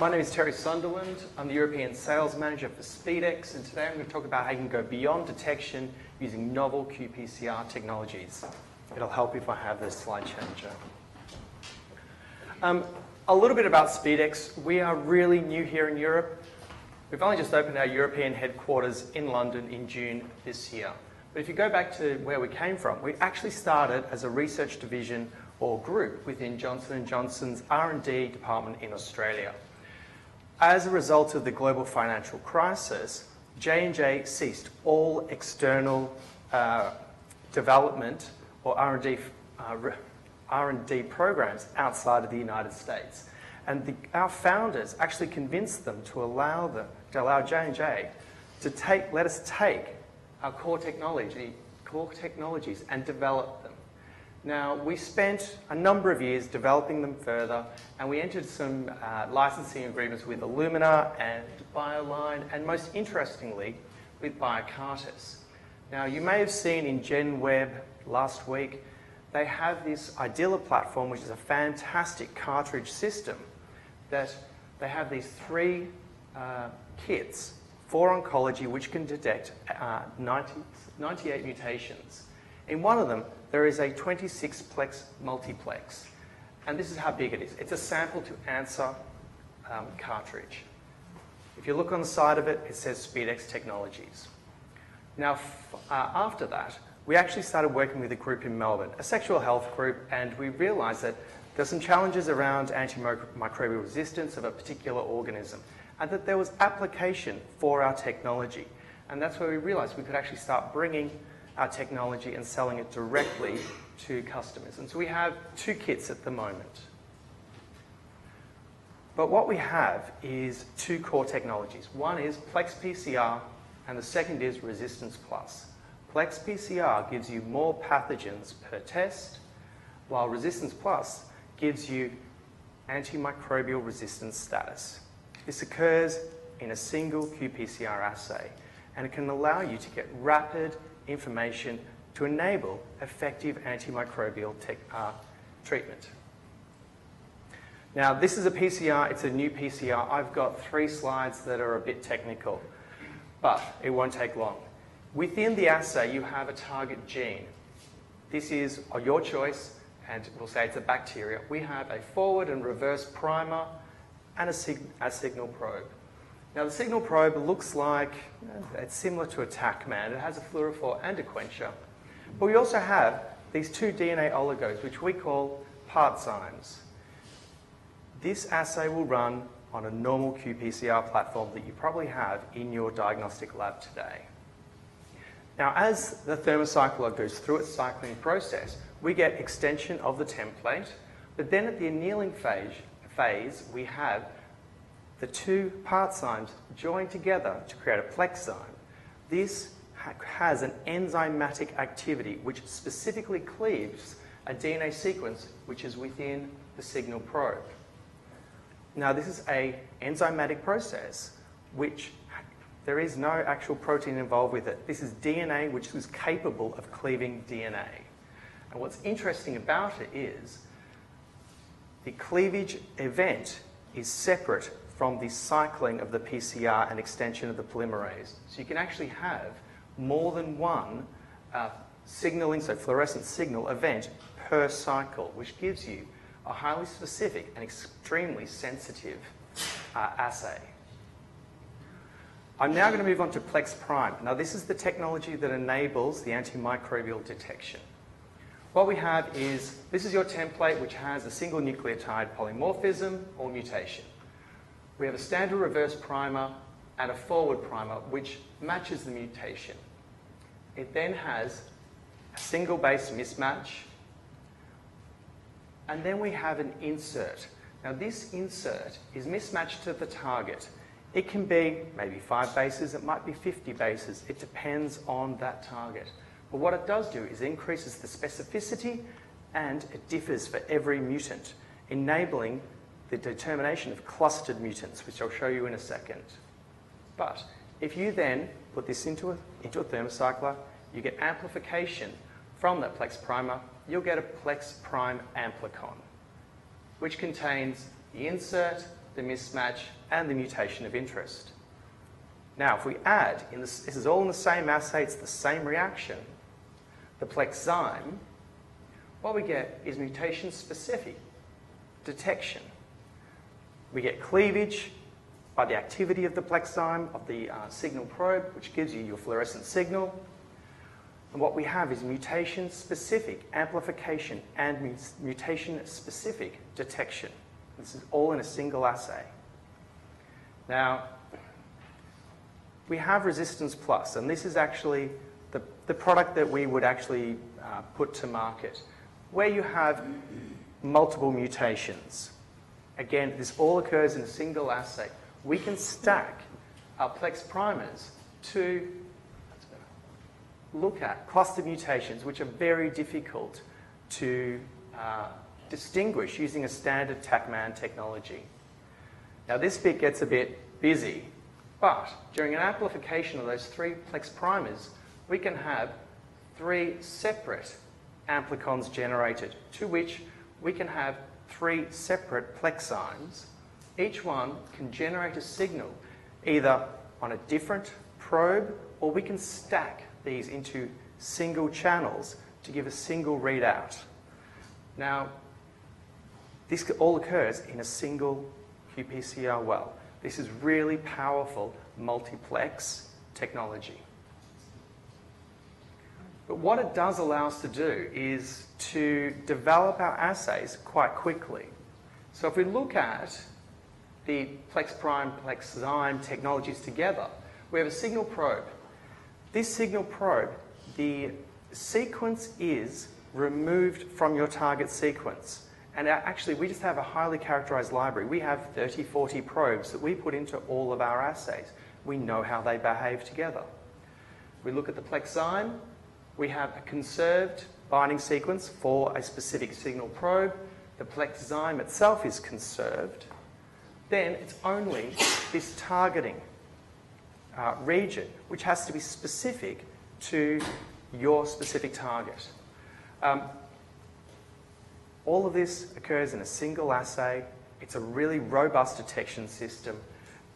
My name is Terry Sunderland. I'm the European Sales Manager for SpeedX, and today I'm going to talk about how you can go beyond detection using novel qPCR technologies. It'll help if I have this slide changer. A little bit about SpeedX. We are really new here in Europe. We've only just opened our European headquarters in London in June this year. But if you go back to where we came from, we actually started as a research division or group within Johnson & Johnson's R&D department in Australia. As a result of the global financial crisis, J&J ceased all external development or R&D programs outside of the United States. And our founders actually convinced them to allow J&J to let us take our core technologies and develop them. Now, we spent a number of years developing them further, and we entered some licensing agreements with Illumina and BioLine, and most interestingly, with Biocartis. Now, you may have seen in GenWeb last week, they have this Idilla platform, which is a fantastic cartridge system, that they have these 3 kits for oncology, which can detect 98 mutations. In one of them, there is a 26-plex multiplex. And this is how big it is. It's a sample to answer cartridge. If you look on the side of it, it says SpeedX Technologies. Now, after that, we actually started working with a group in Melbourne, a sexual health group, and we realized that there's some challenges around antimicrobial resistance of a particular organism, and that there was application for our technology. And that's where we realized we could actually start bringing our technology and selling it directly to customers. And so we have 2 kits at the moment. But what we have is 2 core technologies. One is Plex PCR, and the second is Resistance Plus. Plex PCR gives you more pathogens per test, while Resistance Plus gives you antimicrobial resistance status. This occurs in a single qPCR assay, and it can allow you to get rapid information to enable effective antimicrobial treatment. Now, this is a PCR. It's a new PCR. I've got 3 slides that are a bit technical, but it won't take long. Within the assay, you have a target gene. This is your choice, and we'll say it's a bacteria. We have a forward and reverse primer and a signal probe. Now, the signal probe looks like, it's similar to a TACMan. It has a fluorophore and a quencher. But we also have these 2 DNA oligos, which we call partzymes. This assay will run on a normal qPCR platform that you probably have in your diagnostic lab today. Now, as the thermocycler goes through its cycling process, we get extension of the template, but then at the annealing phase, we have the 2 partzymes joined together to create a plexzyme. This has an enzymatic activity which specifically cleaves a DNA sequence which is within the signal probe. Now, this is an enzymatic process which there is no actual protein involved with it. This is DNA which is capable of cleaving DNA. And what's interesting about it is the cleavage event is separate from the cycling of the PCR and extension of the polymerase. So you can actually have more than one signaling, so fluorescent signal event per cycle, which gives you a highly specific and extremely sensitive assay. I'm now going to move on to Plex Prime. Now, this is the technology that enables the antimicrobial detection. What we have is, this is your template which has a single nucleotide polymorphism or mutation. We have a standard reverse primer and a forward primer which matches the mutation. It then has a single base mismatch, and then we have an insert. Now, this insert is mismatched to the target. It can be maybe 5 bases, it might be 50 bases. It depends on that target. But what it does do is increases the specificity, and it differs for every mutant, enabling the determination of clustered mutants, which I'll show you in a second. But if you then put this into a thermocycler, you get amplification from that Plex primer. You'll get a Plex Prime amplicon, which contains the insert the mismatch, and the mutation of interest. Now, if we add, this is all in the same assay, it's the same reaction, the Plexzyme, what we get is mutation-specific detection. We get cleavage by the activity of the Plexzyme, of the signal probe, which gives you your fluorescent signal. And what we have is mutation-specific amplification and mutation-specific detection. This is all in a single assay. Now, we have Resistance Plus, and this is actually the product that we would actually put to market, where you have multiple mutations. Again, this all occurs in a single assay. We can stack our Plex primers to look at cluster mutations, which are very difficult to distinguish using a standard TACMAN technology. Now, this bit gets a bit busy, but during an amplification of those 3 Plex primers, we can have 3 separate amplicons generated, to which we can have 3 separate Plexzymes. Each one can generate a signal either on a different probe, or we can stack these into single channels to give a single readout. Now, this all occurs in a single qPCR well. This is really powerful multiplex technology. But what it does allow us to do is to develop our assays quite quickly. So if we look at the Plex Prime, Plexzyme technologies together, we have a signal probe. This signal probe, the sequence is removed from your target sequence. And actually, we just have a highly characterized library. We have 30, 40 probes that we put into all of our assays. We know how they behave together. We look at the Plexzyme. We have a conserved binding sequence for a specific signal probe. The Plexzyme itself is conserved. Then it's only this targeting region, which has to be specific to your specific target. All of this occurs in a single assay. It's a really robust detection system,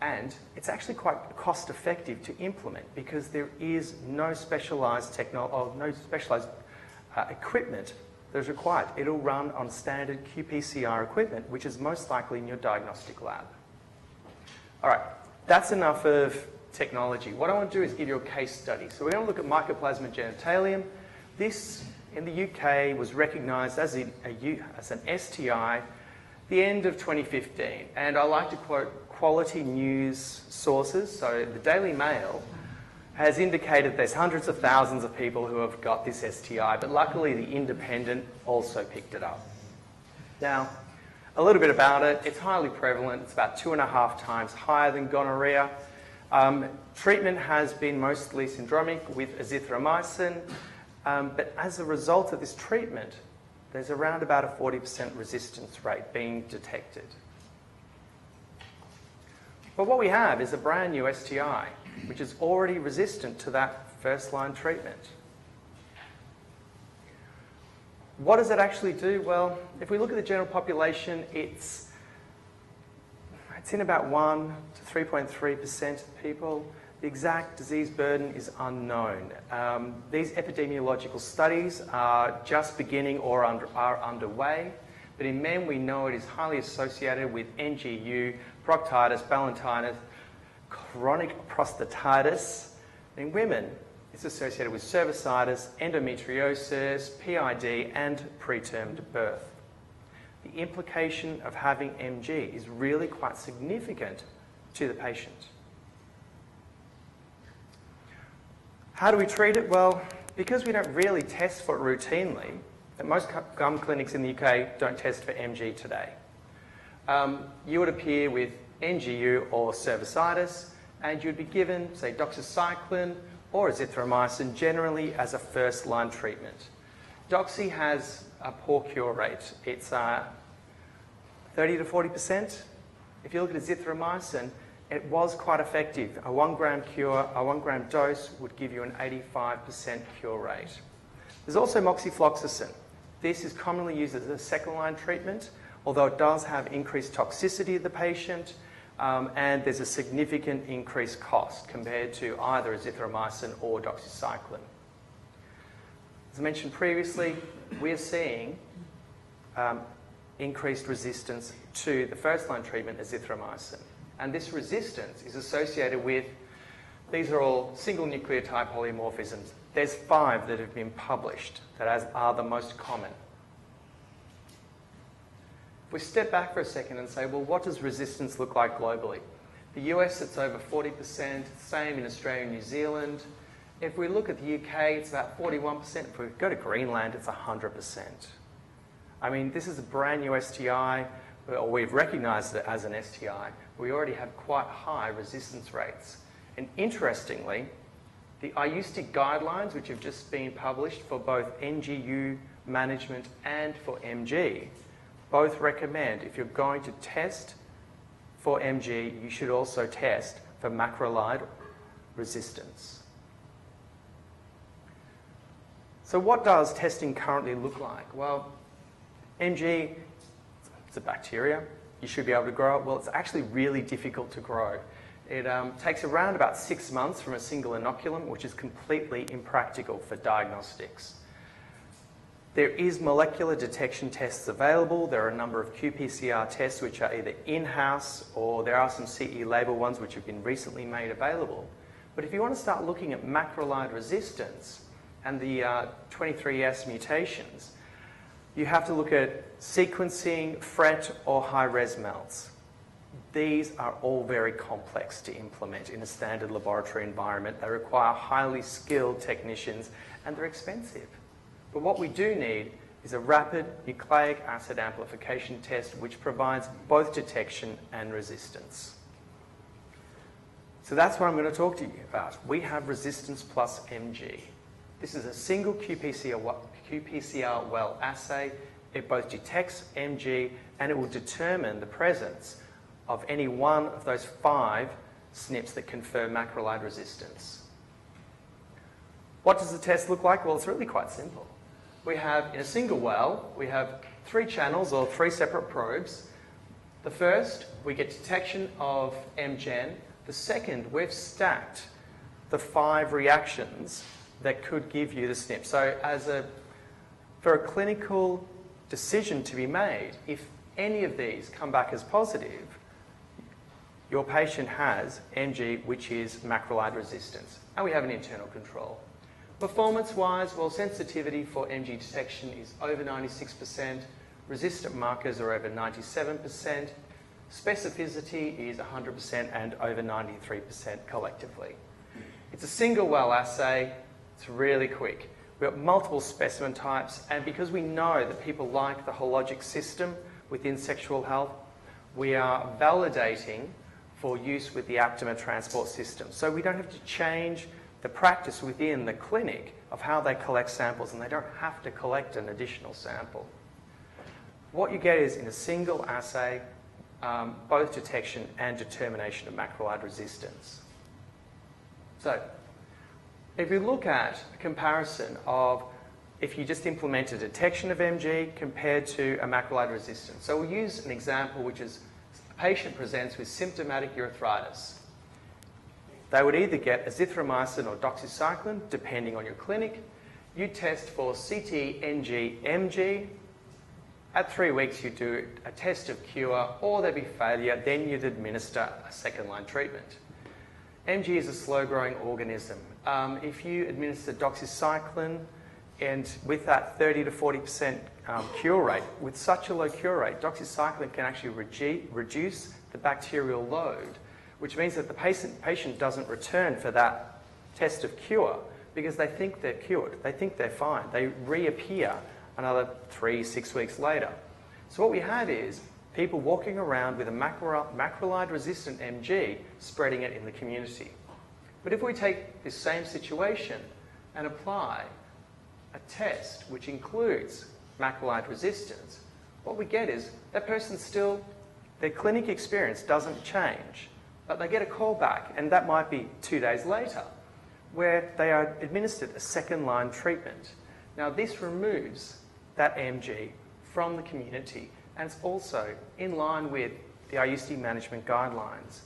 and it's actually quite cost effective to implement because there is no specialized equipment that is required. It'll run on standard qPCR equipment, which is most likely in your diagnostic lab. All right, that's enough of technology. What I want to do is give you a case study. So we're going to look at Mycoplasma Genitalium. This, in the UK, was recognised as an STI the end of 2015. And I like to quote quality news sources. So the Daily Mail has indicated there's hundreds of thousands of people who have got this STI, but luckily the Independent also picked it up. Now, a little bit about it. It's highly prevalent. It's about 2.5 times higher than gonorrhea. Treatment has been mostly syndromic with azithromycin, but as a result of this treatment, there's around about a 40% resistance rate being detected. But what we have is a brand new STI, which is already resistant to that first-line treatment. What does it actually do? Well, if we look at the general population, it's in about 1 to 3.3% of people. The exact disease burden is unknown. These epidemiological studies are just beginning or are underway. But in men, we know it is highly associated with NGU, proctitis, balanitis, chronic prostatitis. In women, it's associated with cervicitis, endometriosis, PID, and preterm birth. The implication of having MG is really quite significant to the patient. How do we treat it? Well, because we don't really test for it routinely, and most gum clinics in the UK don't test for MG today. You would appear with NGU or cervicitis, and you'd be given, say, doxycycline or azithromycin generally as a first-line treatment. Doxy has a poor cure rate. It's 30 to 40%. If you look at azithromycin, it was quite effective. A 1 gram cure, a 1 gram dose would give you an 85% cure rate. There's also moxifloxacin. This is commonly used as a second-line treatment, although it does have increased toxicity of the patient, and there's a significant increased cost compared to either azithromycin or doxycycline. As I mentioned previously, we're seeing increased resistance to the first-line treatment, azithromycin. And this resistance is associated with, these are all single nucleotide polymorphisms. There's 5 that have been published that are the most common. If we step back for a second and say, well, what does resistance look like globally? The US, it's over 40%, same in Australia and New Zealand. If we look at the UK, it's about 41%. If we go to Greenland, it's 100%. I mean, this is a brand new STI, or we've recognised it as an STI. We already have quite high resistance rates. And interestingly, the IUCD guidelines, which have just been published for both NGU management and for MG, both recommend if you're going to test for MG, you should also test for macrolide resistance. So what does testing currently look like? Well, MG, it's a bacteria. You should be able to grow it. Well, it's actually really difficult to grow. It takes around about 6 months from a single inoculum, which is completely impractical for diagnostics. There is molecular detection tests available. There are a number of qPCR tests which are either in-house, or there are some CE label ones which have been recently made available. But if you want to start looking at macrolide resistance and the 23S mutations, you have to look at sequencing, FRET, or high-res melts. These are all very complex to implement in a standard laboratory environment. They require highly skilled technicians, and they're expensive. But what we do need is a rapid nucleic acid amplification test which provides both detection and resistance. So that's what I'm going to talk to you about. We have resistance plus MG. This is a single qPCR well assay. It both detects MG and it will determine the presence of any one of those 5 SNPs that confer macrolide resistance. What does the test look like? Well, it's really quite simple. We have, in a single well, we have 3 channels or 3 separate probes. The first, we get detection of MGen. The second, we've stacked the 5 reactions that could give you the SNP. So for a clinical decision to be made, if any of these come back as positive, your patient has MG, which is macrolide resistance, and we have an internal control. Performance-wise, well, sensitivity for MG detection is over 96%, resistant markers are over 97%, specificity is 100% and over 93% collectively. It's a single well assay, it's really quick. We've got multiple specimen types, and because we know that people like the hologic system within sexual health, we are validating for use with the Aptima transport system. So we don't have to change the practice within the clinic of how they collect samples, and they don't have to collect an additional sample. What you get is, in a single assay, both detection and determination of macrolide resistance. So, if you look at a comparison of if you just implement a detection of MG compared to a macrolide resistance. So we'll use an example which is a patient presents with symptomatic urethritis. They would either get azithromycin or doxycycline, depending on your clinic. You test for CT, NG, MG. At 3 weeks, you do a test of cure, or there'd be failure. Then you'd administer a second-line treatment. MG is a slow-growing organism. If you administer doxycycline, and with that 30 to 40% cure rate, with such a low cure rate, doxycycline can actually reduce the bacterial load, which means that the patient doesn't return for that test of cure because they think they're cured. They think they're fine. They reappear another 3-6 weeks later. So what we have is people walking around with a macrolide-resistant MG, spreading it in the community. But if we take this same situation and apply a test which includes macrolide resistance, what we get is that person still, their clinic experience doesn't change, but they get a call back, and that might be 2 days later, where they are administered a second-line treatment. Now, this removes that MG from the community. and it's also in line with the IUCD management guidelines.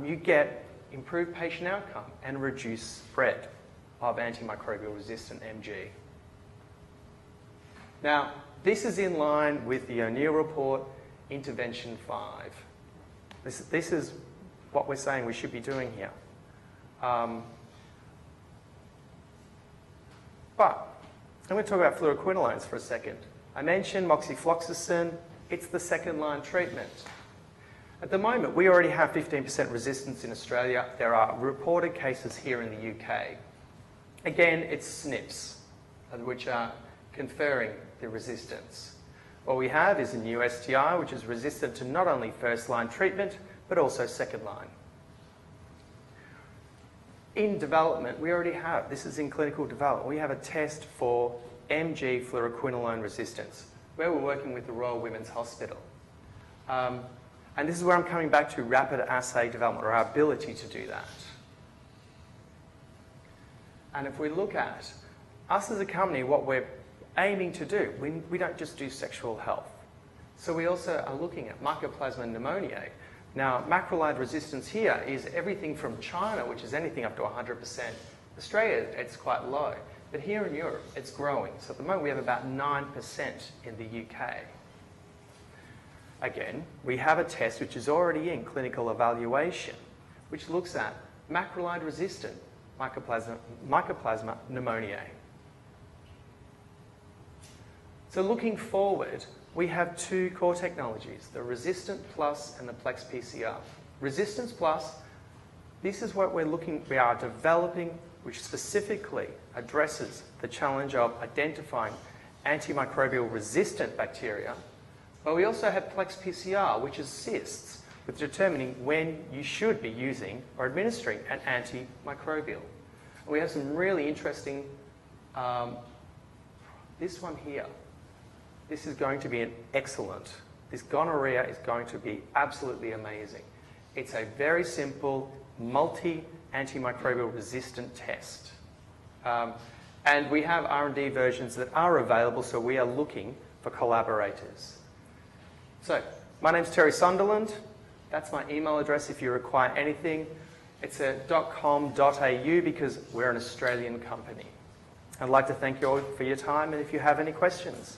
You get improved patient outcome and reduced spread of antimicrobial resistant MG. Now, this is in line with the O'Neill report, intervention 5. This is what we're saying we should be doing here. But I'm going to talk about fluoroquinolones for a second. I mentioned moxifloxacin. It's the second-line treatment. At the moment, we already have 15% resistance in Australia. There are reported cases here in the UK. Again, it's SNPs, which are conferring the resistance. What we have is a new STI, which is resistant to not only first-line treatment, but also second-line. In development, we already have, this is in clinical development, we have a test for MG fluoroquinolone resistance, where we're working with the Royal Women's Hospital. And this is where I'm coming back to rapid assay development, or our ability to do that. And if we look at us as a company, what we're aiming to do, we don't just do sexual health. So we also are looking at Mycoplasma Pneumoniae. Now, macrolide resistance here is everything from China, which is anything up to 100%. Australia, it's quite low. But here in Europe, it's growing. So at the moment, we have about 9% in the UK. Again, we have a test which is already in clinical evaluation, which looks at macrolide-resistant Mycoplasma Pneumoniae. So looking forward, we have two core technologies, the Resistant Plus and the Plex PCR. Resistance Plus, this is what we are developing, which specifically addresses the challenge of identifying antimicrobial resistant bacteria. But we also have Plex PCR, which assists with determining when you should be using or administering an antimicrobial. And we have some really interesting, this one here. This is going to be an excellent. This gonorrhea is going to be absolutely amazing. It's a very simple, multi-antimicrobial resistant test. And we have R&D versions that are available, so we are looking for collaborators. So, my name's Terry Sunderland. That's my email address if you require anything. It's a .com.au because we're an Australian company. I'd like to thank you all for your time, and if you have any questions.